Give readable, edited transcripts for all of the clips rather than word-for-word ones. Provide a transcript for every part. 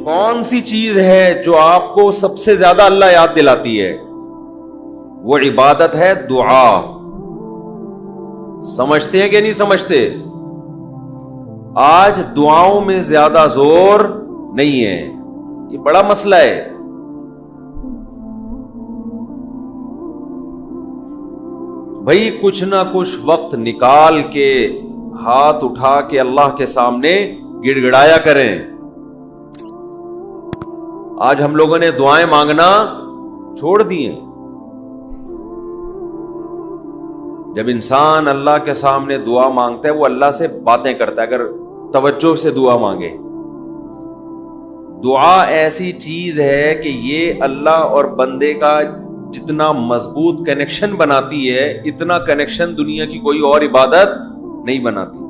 کون سی چیز ہے جو آپ کو سب سے زیادہ اللہ یاد دلاتی ہے؟ وہ عبادت ہے دعا. سمجھتے ہیں کہ نہیں سمجھتے؟ آج دعاؤں میں زیادہ زور نہیں ہے. یہ بڑا مسئلہ ہے. بھائی کچھ نہ کچھ وقت نکال کے ہاتھ اٹھا کے اللہ کے سامنے گڑ گڑایا کریں. آج ہم لوگوں نے دعائیں مانگنا چھوڑ دی ہیں. جب انسان اللہ کے سامنے دعا مانگتا ہے وہ اللہ سے باتیں کرتا ہے. اگر توجہ سے دعا مانگے, دعا ایسی چیز ہے کہ یہ اللہ اور بندے کا جتنا مضبوط کنیکشن بناتی ہے اتنا کنیکشن دنیا کی کوئی اور عبادت نہیں بناتی.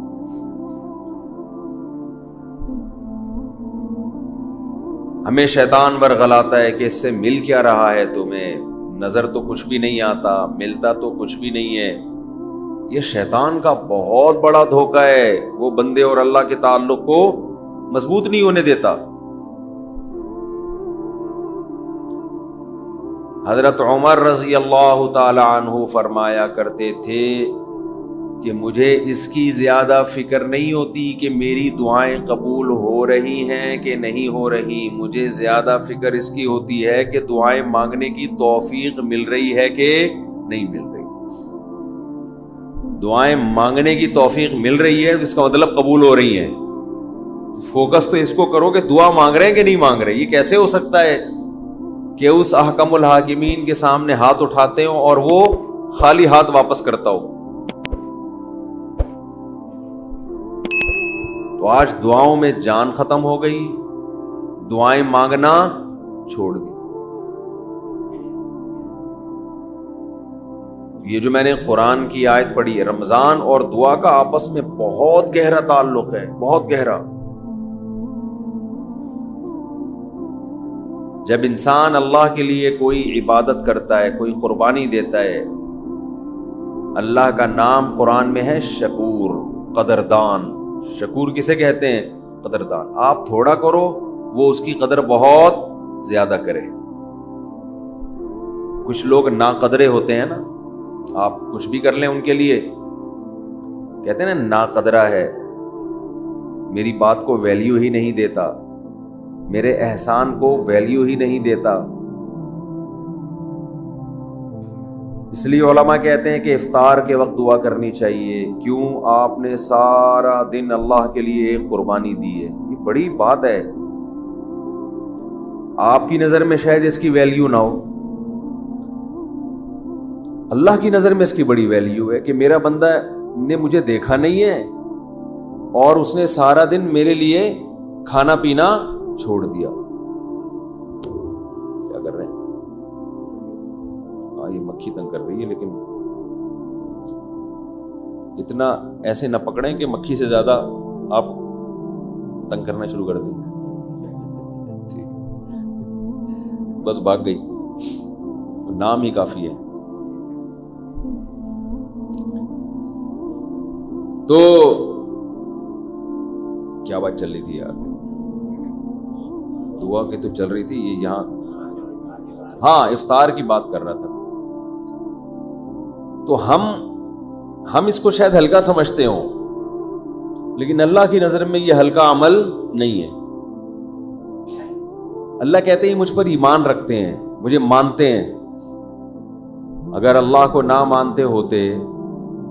ہمیں شیطان ورغلاتا ہے کہ اس سے مل کیا رہا ہے تمہیں, نظر تو کچھ بھی نہیں آتا, ملتا تو کچھ بھی نہیں ہے. یہ شیطان کا بہت بڑا دھوکہ ہے. وہ بندے اور اللہ کے تعلق کو مضبوط نہیں ہونے دیتا. حضرت عمر رضی اللہ تعالی عنہ فرمایا کرتے تھے کہ مجھے اس کی زیادہ فکر نہیں ہوتی کہ میری دعائیں قبول ہو رہی ہیں کہ نہیں ہو رہی. مجھے زیادہ فکر اس کی ہوتی ہے کہ دعائیں مانگنے کی توفیق مل رہی ہے کہ نہیں مل رہی. دعائیں مانگنے کی توفیق مل رہی ہے اس کا مطلب قبول ہو رہی ہیں. فوکس تو اس کو کرو کہ دعا مانگ رہے ہیں کہ نہیں مانگ رہے. یہ کیسے ہو سکتا ہے کہ اس احکم الحاکمین کے سامنے ہاتھ اٹھاتے ہوں اور وہ خالی ہاتھ واپس کرتا ہو. تو آج دعاؤں میں جان ختم ہو گئی, دعائیں مانگنا چھوڑ دی. یہ جو میں نے قرآن کی آیت پڑھی ہے, رمضان اور دعا کا آپس میں بہت گہرا تعلق ہے, بہت گہرا. جب انسان اللہ کے لیے کوئی عبادت کرتا ہے, کوئی قربانی دیتا ہے, اللہ کا نام قرآن میں ہے شکور, قدردان. شکور کسے کہتے ہیں؟ قدردان. آپ تھوڑا کرو وہ اس کی قدر بہت زیادہ کرے. کچھ لوگ ناقدرے ہوتے ہیں نا, آپ کچھ بھی کر لیں ان کے لیے کہتے ہیں نا ناقدرہ ہے, میری بات کو ویلیو ہی نہیں دیتا, میرے احسان کو ویلیو ہی نہیں دیتا. اس لیے علماء کہتے ہیں کہ افطار کے وقت دعا کرنی چاہیے. کیوں؟ آپ نے سارا دن اللہ کے لیے ایک قربانی دی ہے. یہ بڑی بات ہے. آپ کی نظر میں شاید اس کی ویلیو نہ ہو, اللہ کی نظر میں اس کی بڑی ویلیو ہے کہ میرا بندہ نے مجھے دیکھا نہیں ہے اور اس نے سارا دن میرے لیے کھانا پینا چھوڑ دیا. کیا کر رہے ہیں؟ یہ مکھی تنگ کر رہی ہے, لیکن اتنا ایسے نہ پکڑیں کہ مکھی سے زیادہ آپ تنگ کرنا شروع کر دیں. بس بھاگ گئی, نام ہی کافی ہے. تو کیا بات چل رہی تھی یار؟ دعا کی تو چل رہی تھی. یہ یہاں ہاں افطار کی بات کر رہا تھا. تو ہم اس کو شاید ہلکا سمجھتے ہوں, لیکن اللہ کی نظر میں یہ ہلکا عمل نہیں ہے. اللہ کہتے ہیں مجھ پر ایمان رکھتے ہیں, مجھے مانتے ہیں. اگر اللہ کو نہ مانتے ہوتے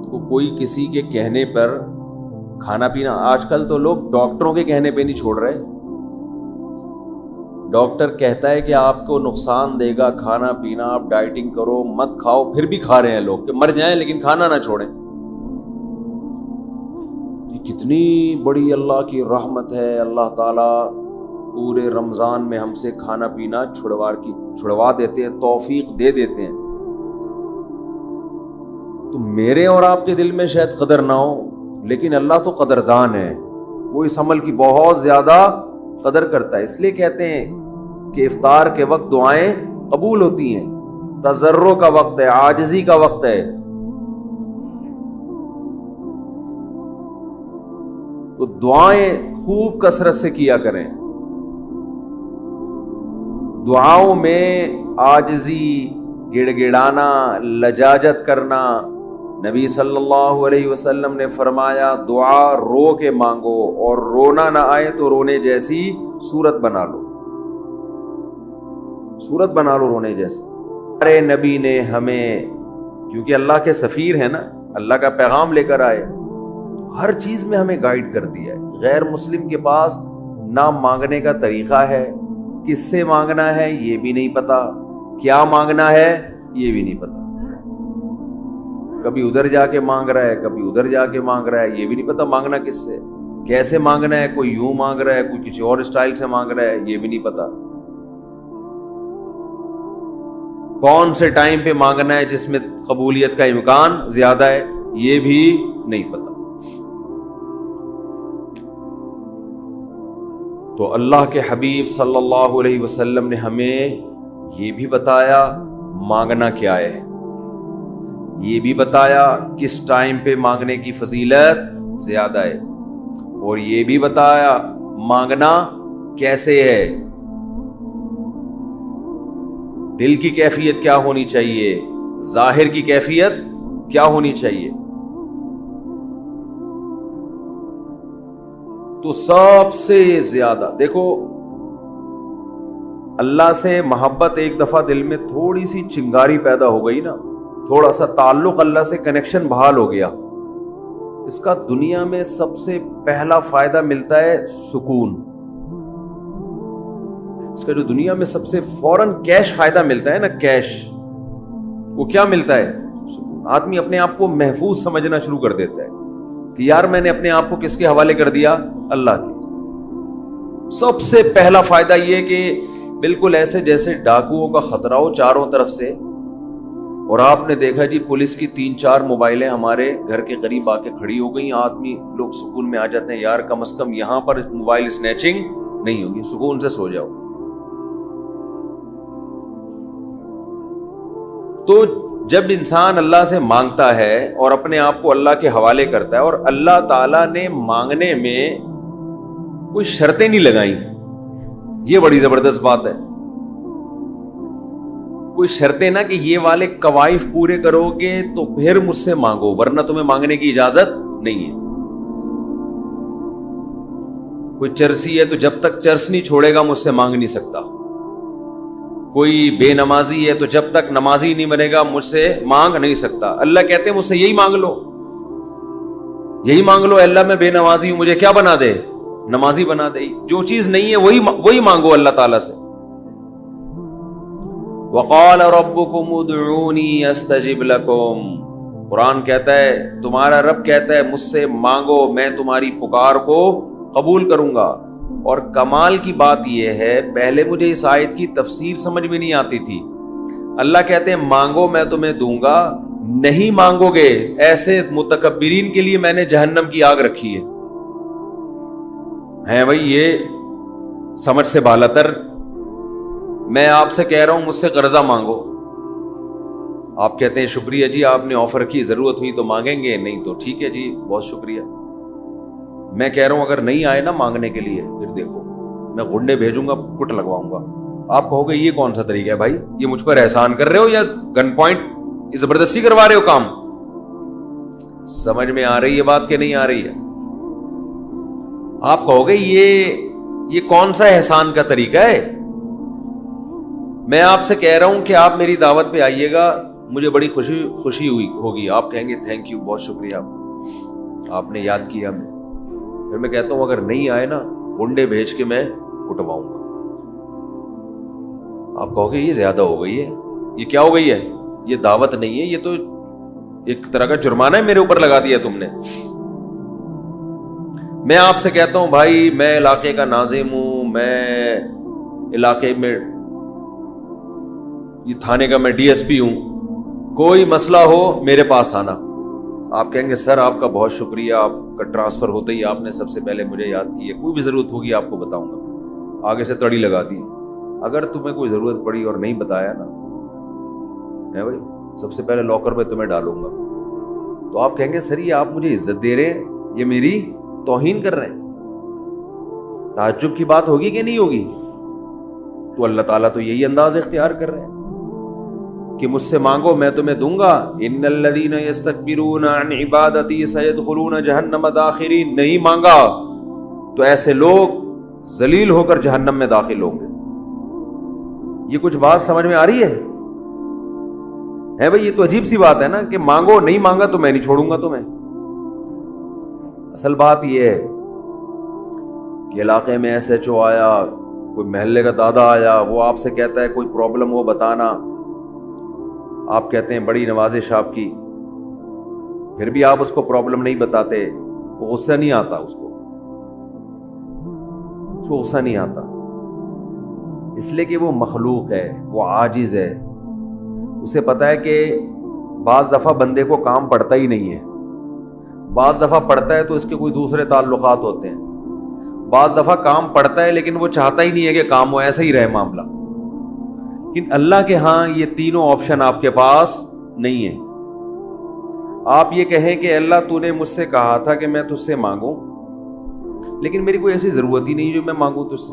تو کوئی کسی کے کہنے پر کھانا پینا, آج کل تو لوگ ڈاکٹروں کے کہنے پہ نہیں چھوڑ رہے. ڈاکٹر کہتا ہے کہ آپ کو نقصان دے گا کھانا پینا, آپ ڈائٹنگ کرو, مت کھاؤ, پھر بھی کھا رہے ہیں لوگ کہ مر جائیں لیکن کھانا نہ چھوڑیں. یہ کتنی بڑی اللہ کی رحمت ہے. اللہ تعالیٰ پورے رمضان میں ہم سے کھانا پینا چھڑوا دیتے ہیں, توفیق دے دیتے ہیں. تو میرے اور آپ کے دل میں شاید قدر نہ ہو, لیکن اللہ تو قدردان ہے, وہ اس عمل کی بہت زیادہ قدر کرتا ہے. اس لیے کہتے ہیں کہ افطار کے وقت دعائیں قبول ہوتی ہیں. تضرع کا وقت ہے, عاجزی کا وقت ہے. تو دعائیں خوب کثرت سے کیا کریں. دعاؤں میں عاجزی، گڑ گڑانا، لجاجت کرنا. نبی صلی اللہ علیہ وسلم نے فرمایا دعا رو کے مانگو، اور رونا نہ آئے تو رونے جیسی صورت بنا لو، صورت بنا لو رونے جیسی. ہمارے نبی نے ہمیں، کیونکہ اللہ کے سفیر ہیں نا، اللہ کا پیغام لے کر آئے، ہر چیز میں ہمیں گائیڈ کر دیا ہے. غیر مسلم کے پاس نہ مانگنے کا طریقہ ہے، کس سے مانگنا ہے یہ بھی نہیں پتا، کیا مانگنا ہے یہ بھی نہیں پتا. کبھی ادھر جا کے مانگ رہا ہے، کبھی ادھر جا کے مانگ رہا ہے، یہ بھی نہیں پتا مانگنا کس سے، کیسے مانگنا ہے. کوئی یوں مانگ رہا ہے، کوئی کسی اور اسٹائل سے مانگ رہا ہے، یہ بھی نہیں پتا. کون سے ٹائم پہ مانگنا ہے جس میں قبولیت کا امکان زیادہ ہے، یہ بھی نہیں پتا. تو اللہ کے حبیب صلی اللہ علیہ وسلم نے ہمیں یہ بھی بتایا مانگنا کیا ہے، یہ بھی بتایا کس ٹائم پہ مانگنے کی فضیلت زیادہ ہے، اور یہ بھی بتایا مانگنا کیسے ہے، دل کی کیفیت کیا ہونی چاہیے، ظاہر کی کیفیت کیا ہونی چاہیے. تو سب سے زیادہ دیکھو، اللہ سے محبت ایک دفعہ دل میں تھوڑی سی چنگاری پیدا ہو گئی نا، تھوڑا سا تعلق اللہ سے کنیکشن بحال ہو گیا، اس کا دنیا میں سب سے پہلا فائدہ ملتا ہے سکون. اس کا جو دنیا میں سب سے فوراً کیش فائدہ ملتا ہے نا، کیش، وہ کیا ملتا ہے؟ سکون. آدمی اپنے آپ کو محفوظ سمجھنا شروع کر دیتا ہے کہ یار میں نے اپنے آپ کو کس کے حوالے کر دیا؟ اللہ کے. سب سے پہلا فائدہ یہ کہ بالکل ایسے جیسے ڈاکوؤں کا خطرہ ہو چاروں طرف سے، اور آپ نے دیکھا جی پولیس کی 3-4 موبائلیں ہمارے گھر کے قریب آ کے کھڑی ہو گئی، آدمی لوگ سکون میں آ جاتے ہیں، یار کم از کم یہاں پر موبائل سنیچنگ نہیں ہوگی، سکون سے سو جاؤ. تو جب انسان اللہ سے مانگتا ہے اور اپنے آپ کو اللہ کے حوالے کرتا ہے، اور اللہ تعالیٰ نے مانگنے میں کوئی شرطیں نہیں لگائیں، یہ بڑی زبردست بات ہے. کوئی شرطیں نہ کہ یہ والے قوائف پورے کرو گے تو پھر مجھ سے مانگو، ورنہ تمہیں مانگنے کی اجازت نہیں ہے. کوئی چرسی ہے تو جب تک چرس نہیں چھوڑے گا مجھ سے مانگ نہیں سکتا. کوئی بے نمازی ہے تو جب تک نمازی نہیں بنے گا مجھ سے مانگ نہیں سکتا. اللہ کہتے ہیں مجھ سے یہی مانگ لو، یہی مانگ لو، اللہ میں بے نمازی ہوں، مجھے کیا بنا دے؟ نمازی بنا دے. جو چیز نہیں ہے وہی مانگو اللہ تعالیٰ سے. وقال ربکم ادعونی استجب لکم، قرآن کہتا ہے، تمہارا رب کہتا ہے مجھ سے مانگو میں تمہاری پکار کو قبول کروں گا. اور کمال کی بات یہ ہے، پہلے مجھے اس آیت کی تفسیر سمجھ میں نہیں آتی تھی. اللہ کہتے ہیں مانگو میں تمہیں دوں گا، نہیں مانگو گے ایسے متکبرین کے لیے میں نے جہنم کی آگ رکھی ہے بھائی. یہ سمجھ سے بالاتر. میں آپ سے کہہ رہا ہوں مجھ سے قرضہ مانگو، آپ کہتے ہیں شکریہ جی آپ نے آفر کی، ضرورت ہوئی تو مانگیں گے، نہیں تو ٹھیک ہے جی بہت شکریہ. میں کہہ رہا ہوں اگر نہیں آئے نا مانگنے کے لیے، پھر دیکھو میں غنڈے بھیجوں گا، کٹ لگواؤں گا. آپ کہو گے یہ کون سا طریقہ ہے بھائی، یہ مجھ پر احسان کر رہے ہو یا گن پوائنٹ یہ زبردستی کروا رہے ہو کام؟ سمجھ میں آ رہی ہے بات کہ نہیں آ رہی ہے؟ آپ کہو گے یہ کون سا احسان کا طریقہ ہے؟ میں آپ سے کہہ رہا ہوں کہ آپ میری دعوت پہ آئیے گا، مجھے بڑی خوشی ہوگی. آپ کہیں گے تھینک یو، بہت شکریہ آپ نے یاد کیا. پھر میں کہتا ہوں اگر نہیں آئے نا گنڈے بھیج کے میں کٹواؤں گا. آپ کہو گے یہ زیادہ ہو گئی ہے، یہ کیا ہو گئی ہے؟ یہ دعوت نہیں ہے، یہ تو ایک طرح کا جرمانہ ہے میرے اوپر لگا دیا تم نے. میں آپ سے کہتا ہوں بھائی میں علاقے کا ناظم ہوں، میں علاقے میں یہ تھانے کا میں ڈی ایس پی ہوں، کوئی مسئلہ ہو میرے پاس آنا. آپ کہیں گے سر آپ کا بہت شکریہ، آپ کا ٹرانسفر ہوتے ہی آپ نے سب سے پہلے مجھے یاد کی ہے، کوئی بھی ضرورت ہوگی آپ کو بتاؤں گا. آگے سے تڑی لگا دی. اگر تمہیں کوئی ضرورت پڑی اور نہیں بتایا نا ہے بھائی، سب سے پہلے لاکر میں تمہیں ڈالوں گا. تو آپ کہیں گے سر یہ آپ مجھے عزت دے رہے ہیں، یہ میری توہین کر رہے ہیں. تعجب کی بات ہوگی کہ نہیں ہوگی؟ تو اللہ تعالیٰ تو یہی انداز اختیار کر رہے ہیں کہ مجھ سے مانگو میں تمہیں دوں گا. ان الذین یستکبرون عن عبادتی سیدخلون جہنم داخرین. نہیں مانگا تو ایسے لوگ ذلیل ہو کر جہنم میں داخل ہوں گے. یہ کچھ بات سمجھ میں آ رہی ہے بھائی؟ یہ تو عجیب سی بات ہے نا کہ مانگو، نہیں مانگا تو میں نہیں چھوڑوں گا تمہیں. اصل بات یہ ہے کہ علاقے میں ایس ایچ او آیا، کوئی محلے کا دادا آیا، وہ آپ سے کہتا ہے کوئی پرابلم ہو بتانا، آپ کہتے ہیں بڑی نوازش آپ کی، پھر بھی آپ اس کو پرابلم نہیں بتاتے، وہ غصہ نہیں آتا، اس کو غصہ نہیں آتا، اس لیے کہ وہ مخلوق ہے، وہ عاجز ہے. اسے پتا ہے کہ بعض دفعہ بندے کو کام پڑتا ہی نہیں ہے، بعض دفعہ پڑتا ہے تو اس کے کوئی دوسرے تعلقات ہوتے ہیں، بعض دفعہ کام پڑتا ہے لیکن وہ چاہتا ہی نہیں ہے کہ کام ہو، ایسا ہی رہے معاملہ. لیکن اللہ کے ہاں یہ تینوں آپشن آپ کے پاس نہیں ہے. آپ یہ کہیں کہ اللہ تو نے مجھ سے کہا تھا کہ میں تجھ سے مانگوں، لیکن میری کوئی ایسی ضرورت ہی نہیں جو میں مانگوں تجھ سے.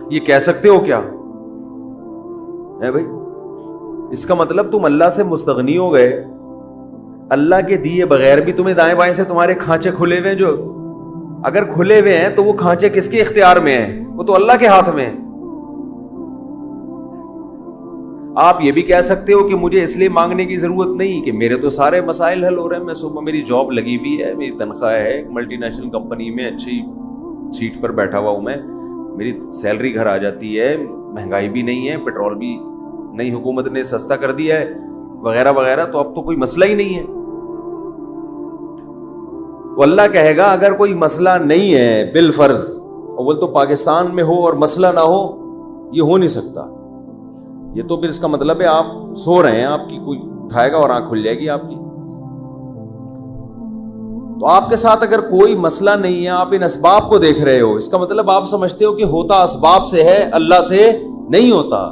یہ کہہ سکتے ہو کیا ہے بھائی؟ اس کا مطلب تم اللہ سے مستغنی ہو گئے. اللہ کے دیے بغیر بھی تمہیں دائیں بائیں سے تمہارے کھانچے کھلے ہوئے ہیں، جو اگر کھلے ہوئے ہیں تو وہ کھانچے کس کے اختیار میں ہیں؟ وہ تو اللہ کے ہاتھ میں ہیں. آپ یہ بھی کہہ سکتے ہو کہ مجھے اس لیے مانگنے کی ضرورت نہیں کہ میرے تو سارے مسائل حل ہو رہے ہیں، میں صبح میری جاب لگی ہوئی ہے، میری تنخواہ ہے، ایک ملٹی نیشنل کمپنی میں اچھی سیٹ پر بیٹھا ہوا ہوں میں، میری سیلری گھر آ جاتی ہے، مہنگائی بھی نہیں ہے، پیٹرول بھی نئی حکومت نے سستا کر دیا ہے وغیرہ وغیرہ، تو اب تو کوئی مسئلہ ہی نہیں ہے. تو اللہ کہے گا اگر کوئی مسئلہ نہیں ہے بالفرض، اول تو پاکستان میں ہو اور مسئلہ نہ ہو، یہ ہو نہیں سکتا. یہ تو پھر اس کا مطلب ہے آپ سو رہے ہیں، آپ کی کوئی اٹھائے گا اور آنکھ کھل جائے گی آپ کی. تو آپ کے ساتھ اگر کوئی مسئلہ نہیں ہے، آپ ان اسباب کو دیکھ رہے ہو، اس کا مطلب آپ سمجھتے ہو کہ ہوتا اسباب سے ہے، اللہ سے نہیں ہوتا.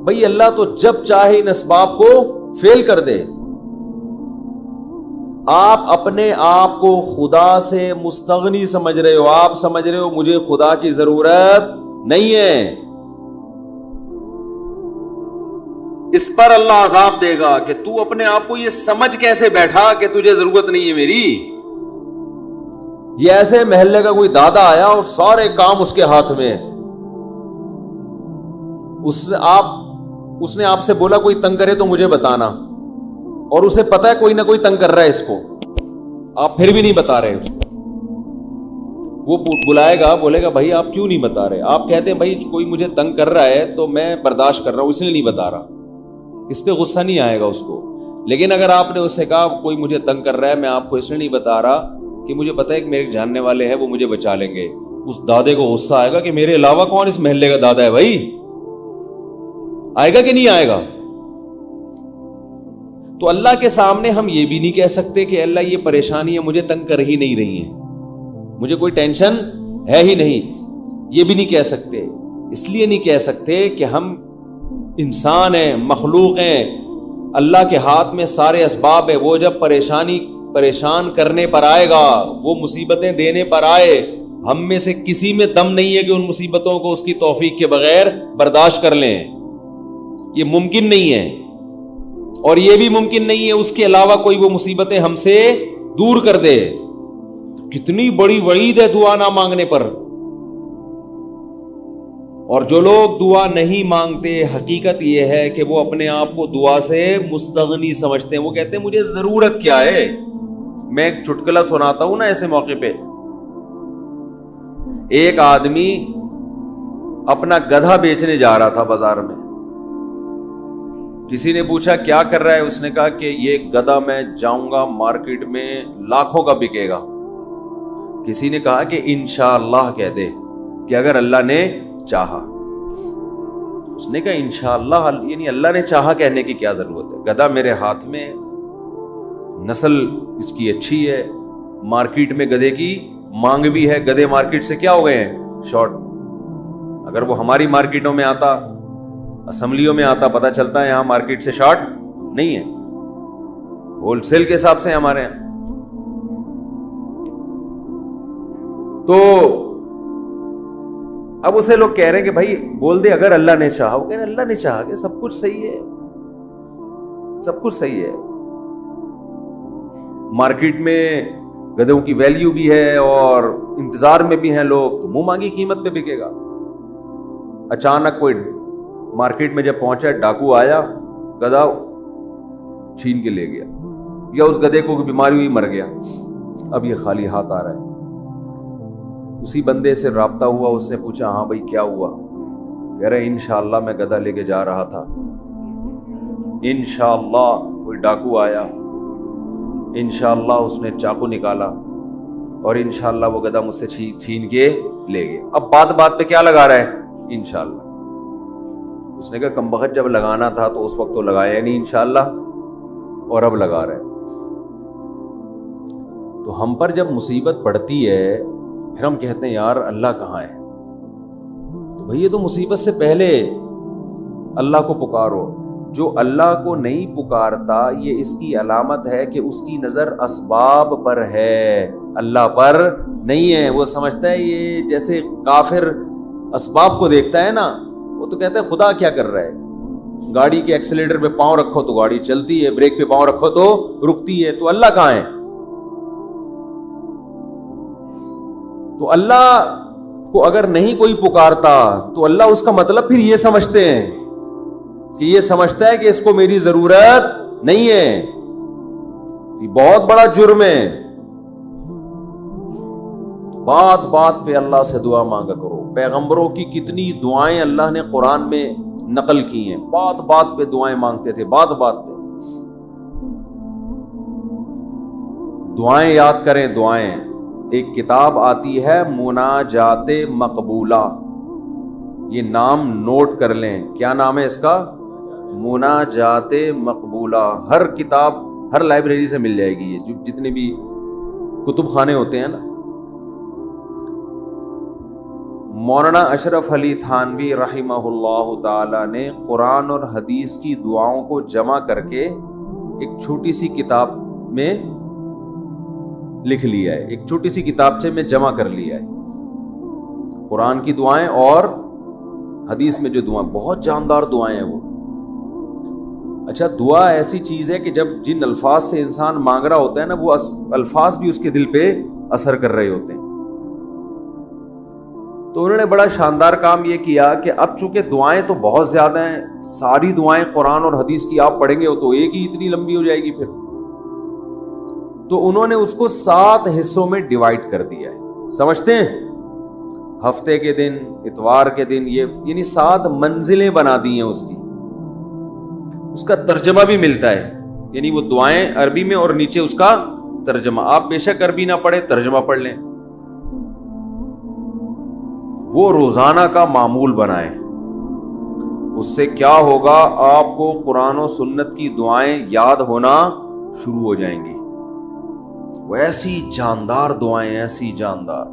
بھئی اللہ تو جب چاہے ان اسباب کو فیل کر دے. آپ اپنے آپ کو خدا سے مستغنی سمجھ رہے ہو، آپ سمجھ رہے ہو مجھے خدا کی ضرورت نہیں ہے. اس پر اللہ عذاب دے گا کہ تو اپنے آپ کو یہ سمجھ کیسے بیٹھا کہ تجھے ضرورت نہیں ہے میری. یہ ایسے محلے کا کوئی دادا آیا اور سارے کام اس کے ہاتھ میں، اس نے آپ سے بولا کوئی تنگ کرے تو مجھے بتانا، اور اسے پتا ہے کوئی نہ کوئی تنگ کر رہا ہے اس کو، آپ پھر بھی نہیں بتا رہے اس کو. وہ بلائے گا، بولے گا بھائی آپ کیوں نہیں بتا رہے؟ آپ کہتے ہیں بھائی کوئی مجھے تنگ کر رہا ہے تو میں برداشت کر رہا ہوں، اس لیے نہیں بتا رہا. اس پہ غصہ نہیں آئے گا اس کو. لیکن اگر آپ نے اس سے کہا کوئی مجھے تنگ کر رہا ہے، میں آپ کو اس لیے نہیں بتا رہا کہ مجھے پتا ہے کہ میرے جاننے والے ہیں، وہ مجھے بچا لیں گے، اس دادے کو غصہ آئے گا کہ میرے علاوہ کون اس محلے کا دادا ہے بھائی؟ آئے گا کہ نہیں آئے گا؟ تو اللہ کے سامنے ہم یہ بھی نہیں کہہ سکتے کہ اللہ یہ پریشانی ہے مجھے تنگ کر ہی نہیں رہی ہے، مجھے کوئی ٹینشن ہے ہی نہیں، یہ بھی نہیں کہہ سکتے. اس لیے نہیں کہہ سکتے کہ ہم انسان ہیں، مخلوق ہیں، اللہ کے ہاتھ میں سارے اسباب ہیں. وہ جب پریشان کرنے پر آئے گا، وہ مصیبتیں دینے پر آئے، ہم میں سے کسی میں دم نہیں ہے کہ ان مصیبتوں کو اس کی توفیق کے بغیر برداشت کر لیں. یہ ممکن نہیں ہے. اور یہ بھی ممکن نہیں ہے اس کے علاوہ کوئی وہ مصیبتیں ہم سے دور کر دے. کتنی بڑی وعید ہے دعا نہ مانگنے پر. اور جو لوگ دعا نہیں مانگتے، حقیقت یہ ہے کہ وہ اپنے آپ کو دعا سے مستغنی سمجھتے ہیں. وہ کہتے ہیں مجھے ضرورت کیا ہے. میں ایک چٹکلا سناتا ہوں نا ایسے موقع پہ. ایک آدمی اپنا گدھا بیچنے جا رہا تھا بازار میں. کسی نے پوچھا کیا کر رہا ہے؟ اس نے کہا کہ یہ گدھا میں جاؤں گا مارکیٹ میں لاکھوں کا بکے گا. کسی نے کہا کہ انشاءاللہ کہہ دے کہ اگر اللہ نے چاہا. اس نے کہا انشاءاللہ، یعنی اللہ نے چاہا کہنے کی کیا ضرورت ہے؟ گدھا میرے ہاتھ میں، نسل اس کی اچھی ہے، مارکیٹ میں گدھے کی مانگ بھی ہے. گدھے مارکیٹ سے کیا ہو گئے ہیں؟ شارٹ. اگر وہ ہماری مارکیٹوں میں آتا، اسمبلیوں میں آتا، پتہ چلتا ہے یہاں مارکیٹ سے شارٹ نہیں ہے، ہول سیل کے حساب سے ہمارے یہاں. تو اب اسے لوگ کہہ رہے ہیں کہ بھائی بول دے اگر اللہ نے چاہا. وہ کہہ رہے ہیں اللہ نے چاہا کہ سب کچھ صحیح ہے, سب کچھ صحیح ہے. مارکیٹ میں گدھوں کی ویلیو بھی ہے اور انتظار میں بھی ہیں لوگ, تو منہ مانگی قیمت پہ بکے گا. اچانک کوئی مارکیٹ میں جب پہنچا, ڈاکو آیا, گدھا چھین کے لے گیا, یا اس گدھے کو بیماری ہوئی مر گیا, اب یہ خالی ہاتھ آ رہا ہے. اسی بندے سے رابطہ ہوا, اس نے پوچھا ہاں بھائی کیا ہوا؟ کہہ رہے انشاءاللہ میں گدھا لے کے جا رہا تھا, انشاءاللہ کوئی ڈاکو آیا, انشاءاللہ اس نے چاقو نکالا اور انشاءاللہ وہ گدھا مجھ سے چھین کے لے گیا. اب بات بات پہ کیا لگا رہا ہے؟ انشاءاللہ. اس نے کہا کمبخت جب لگانا تھا تو اس وقت تو لگایا نہیں انشاءاللہ, اور اب لگا رہا ہے. تو ہم پر جب مصیبت پڑتی ہے پھر ہم کہتے ہیں یار اللہ کہاں ہے؟ تو بھئی یہ تو مصیبت سے پہلے اللہ کو پکارو. جو اللہ کو نہیں پکارتا یہ اس کی علامت ہے کہ اس کی نظر اسباب پر ہے, اللہ پر نہیں ہے. وہ سمجھتا ہے یہ جیسے کافر اسباب کو دیکھتا ہے نا, وہ تو کہتا ہے خدا کیا کر رہا ہے؟ گاڑی کے ایکسیلیٹر پہ پاؤں رکھو تو گاڑی چلتی ہے, بریک پہ پاؤں رکھو تو رکتی ہے, تو اللہ کہاں ہے؟ تو اللہ کو اگر نہیں کوئی پکارتا تو اللہ اس کا مطلب پھر یہ سمجھتے ہیں کہ یہ سمجھتا ہے کہ اس کو میری ضرورت نہیں ہے. یہ بہت بڑا جرم ہے. بات بات پہ اللہ سے دعا مانگا کرو. پیغمبروں کی کتنی دعائیں اللہ نے قرآن میں نقل کی ہیں, بات بات پہ دعائیں مانگتے تھے, بات بات پہ دعائیں یاد کریں. دعائیں, ایک کتاب آتی ہے مناجات مقبولہ, یہ نام نوٹ کر لیں. کیا نام ہے اس کا؟ مناجات مقبولہ. ہر کتاب ہر لائبریری سے مل جائے گی, یہ جتنے بھی کتب خانے ہوتے ہیں نا. مولانا اشرف علی تھانوی رحمہ اللہ تعالی نے قرآن اور حدیث کی دعاؤں کو جمع کر کے ایک چھوٹی سی کتاب میں لکھ لیا ہے, ایک چھوٹی سی کتابچے میں جمع کر لیا ہے. قرآن کی دعائیں اور حدیث میں جو دعائیں, بہت جاندار دعائیں ہیں وہ. اچھا, دعا ایسی چیز ہے کہ جب جن الفاظ سے انسان مانگ رہا ہوتا ہے نا, وہ الفاظ بھی اس کے دل پہ اثر کر رہے ہوتے ہیں. تو انہوں نے بڑا شاندار کام یہ کیا کہ اب چونکہ دعائیں تو بہت زیادہ ہیں, ساری دعائیں قرآن اور حدیث کی آپ پڑھیں گے تو ایک ہی اتنی لمبی ہو جائے گی پھر. تو انہوں نے اس کو 7 حصوں میں ڈیوائیڈ کر دیا ہے. سمجھتے ہیں؟ ہفتے کے دن, اتوار کے دن, یہ یعنی 7 منزلیں بنا دی ہیں اس کی. اس کا ترجمہ بھی ملتا ہے, یعنی وہ دعائیں عربی میں اور نیچے اس کا ترجمہ. آپ بے شک عربی نہ پڑھیں, ترجمہ پڑھ لیں. وہ روزانہ کا معمول بنائیں. اس سے کیا ہوگا, آپ کو قرآن و سنت کی دعائیں یاد ہونا شروع ہو جائیں گی. وہ ایسی جاندار دعائیں, ایسی جاندار,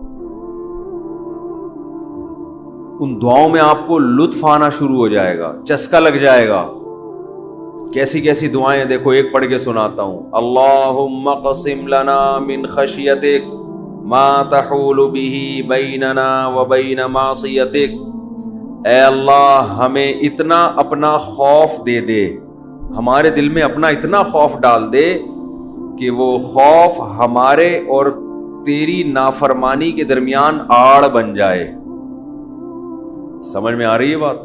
ان دعاؤں میں آپ کو لطف آنا شروع ہو جائے گا, چسکا لگ جائے گا. کیسی کیسی دعائیں دیکھو, ایک پڑھ کے سناتا ہوں. اللہم قسم لنا من خشیتک ما تحول به بیننا وبین معصیتک. اے اللہ ہمیں اتنا اپنا خوف دے دے, ہمارے دل میں اپنا اتنا خوف ڈال دے کہ وہ خوف ہمارے اور تیری نافرمانی کے درمیان آڑ بن جائے. سمجھ میں آ رہی ہے بات؟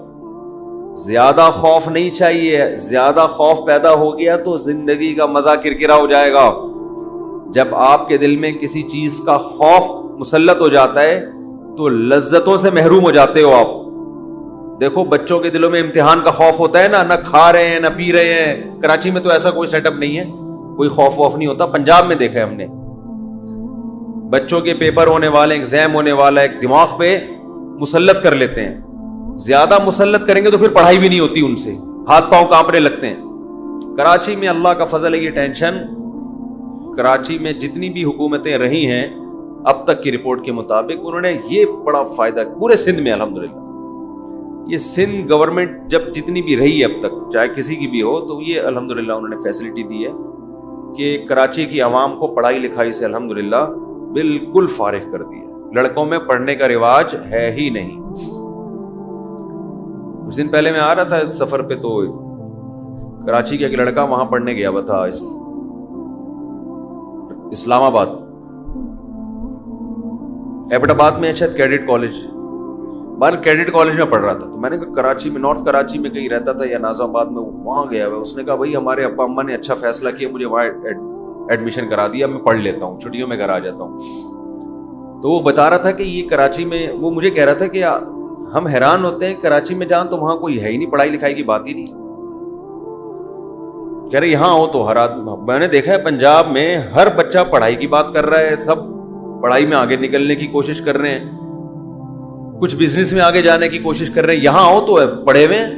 زیادہ خوف نہیں چاہیے. زیادہ خوف پیدا ہو گیا تو زندگی کا مزہ کرکرا ہو جائے گا. جب آپ کے دل میں کسی چیز کا خوف مسلط ہو جاتا ہے تو لذتوں سے محروم ہو جاتے ہو آپ. دیکھو بچوں کے دلوں میں امتحان کا خوف ہوتا ہے نا, نہ کھا رہے ہیں نہ پی رہے ہیں. کراچی میں تو ایسا کوئی سیٹ اپ نہیں ہے, کوئی خوف ووف نہیں ہوتا. پنجاب میں دیکھا ہے ہم نے, بچوں کے پیپر ہونے والے, ایگزام ہونے والا, ایک دماغ پہ مسلط کر لیتے ہیں. زیادہ مسلط کریں گے تو پھر پڑھائی بھی نہیں ہوتی ان سے, ہاتھ پاؤں کانپنے لگتے ہیں. کراچی میں اللہ کا فضل ہے, یہ ٹینشن کراچی میں جتنی بھی حکومتیں رہی ہیں اب تک کی رپورٹ کے مطابق, انہوں نے یہ بڑا فائدہ پورے سندھ میں الحمدللہ. یہ سندھ گورنمنٹ جب جتنی بھی رہی ہے اب تک, چاہے کسی کی بھی ہو, تو یہ الحمدللہ انہوں نے فیسلٹی دی ہے کہ کراچی کی عوام کو پڑھائی لکھائی سے الحمدللہ بالکل فارغ کر دیا. لڑکوں میں پڑھنے کا رواج ہے ہی نہیں. کچھ دن پہلے میں آ رہا تھا سفر پہ تو کراچی کا ایک لڑکا وہاں پڑھنے گیا ہوا تھا اسلام آباد، ایبٹ آباد میں شاید کیڈٹ کالج، بال کیڈٹ کالج میں پڑھ رہا تھا. تو میں نے کہا کراچی میں، نارتھ کراچی میں کہیں رہتا تھا یا ناظم آباد میں، وہاں گیا ہوا. اس نے کہا بھائی ہمارے ابا اماں نے اچھا فیصلہ کیا، مجھے وہاں ایڈمیشن کرا دیا، میں پڑھ لیتا ہوں، چھٹیوں میں گھر آ جاتا ہوں. تو وہ بتا رہا تھا کہ یہ کراچی میں، وہ مجھے کہہ رہا تھا کہ ہم حیران ہوتے ہیں کراچی میں جان تو وہاں کوئی ہے ہی نہیں، پڑھائی لکھائی کی بات ہی نہیں. کہہ رہے یہاں ہو تو ہر آدمی، میں نے دیکھا ہے پنجاب میں ہر بچہ پڑھائی کی بات کر رہا ہے، سب پڑھائی میں آگے نکلنے کی کوشش کر رہے ہیں، کچھ بزنس میں آگے جانے کی کوشش کر رہے ہیں. یہاں ہو تو پڑھے ہوئے ہیں.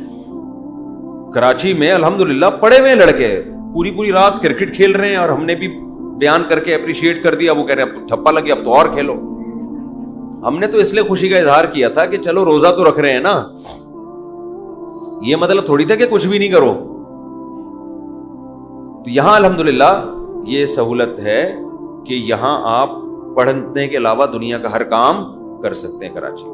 کراچی میں الحمدللہ پڑھے ہوئے لڑکے پوری پوری رات کرکٹ کھیل رہے ہیں، اور ہم نے بھی بیان کر کے اپریشیٹ کر دیا. وہ کہہ رہے ہیں اب ٹھپا لگے، اب تو اور کھیلو. ہم نے تو اس لیے خوشی کا اظہار کیا تھا کہ چلو روزہ تو رکھ رہے ہیں نا، یہ مطلب تھوڑی تھا کہ کچھ بھی نہیں کرو. تو یہاں الحمدللہ یہ سہولت ہے کہ یہاں آپ پڑھنے کے علاوہ دنیا کا ہر کام کر سکتے ہیں کراچی.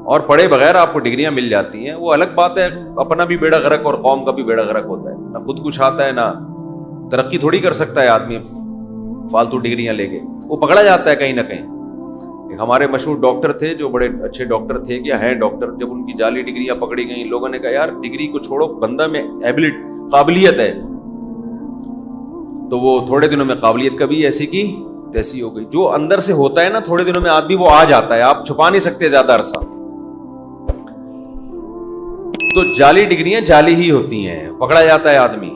اور پڑھے بغیر آپ کو ڈگریاں مل جاتی ہیں، وہ الگ بات ہے، اپنا بھی بیڑا غرق اور قوم کا بھی بیڑا غرق ہوتا ہے. نہ خود کچھ آتا ہے، نہ ترقی تھوڑی کر سکتا ہے آدمی فالتو ڈگریاں لے کے، وہ پکڑا جاتا ہے کہیں نہ کہیں. ہمارے مشہور ڈاکٹر تھے جو بڑے اچھے ڈاکٹر تھے، کیا ہیں ڈاکٹر، جب ان کی جعلی ڈگریاں پکڑی گئیں، لوگوں نے کہا یار ڈگری کو چھوڑو، بندہ میں قابلیت ہے. تو وہ تھوڑے دنوں میں قابلیت کبھی ایسی کی تیسی ہو گئی. جو اندر سے ہوتا ہے نا تھوڑے دنوں میں آدمی وہ آ جاتا ہے، آپ چھپا نہیں سکتے زیادہ عرصہ. تو جعلی ڈگریاں جعلی ہی ہوتی ہیں، پکڑا جاتا ہے آدمی.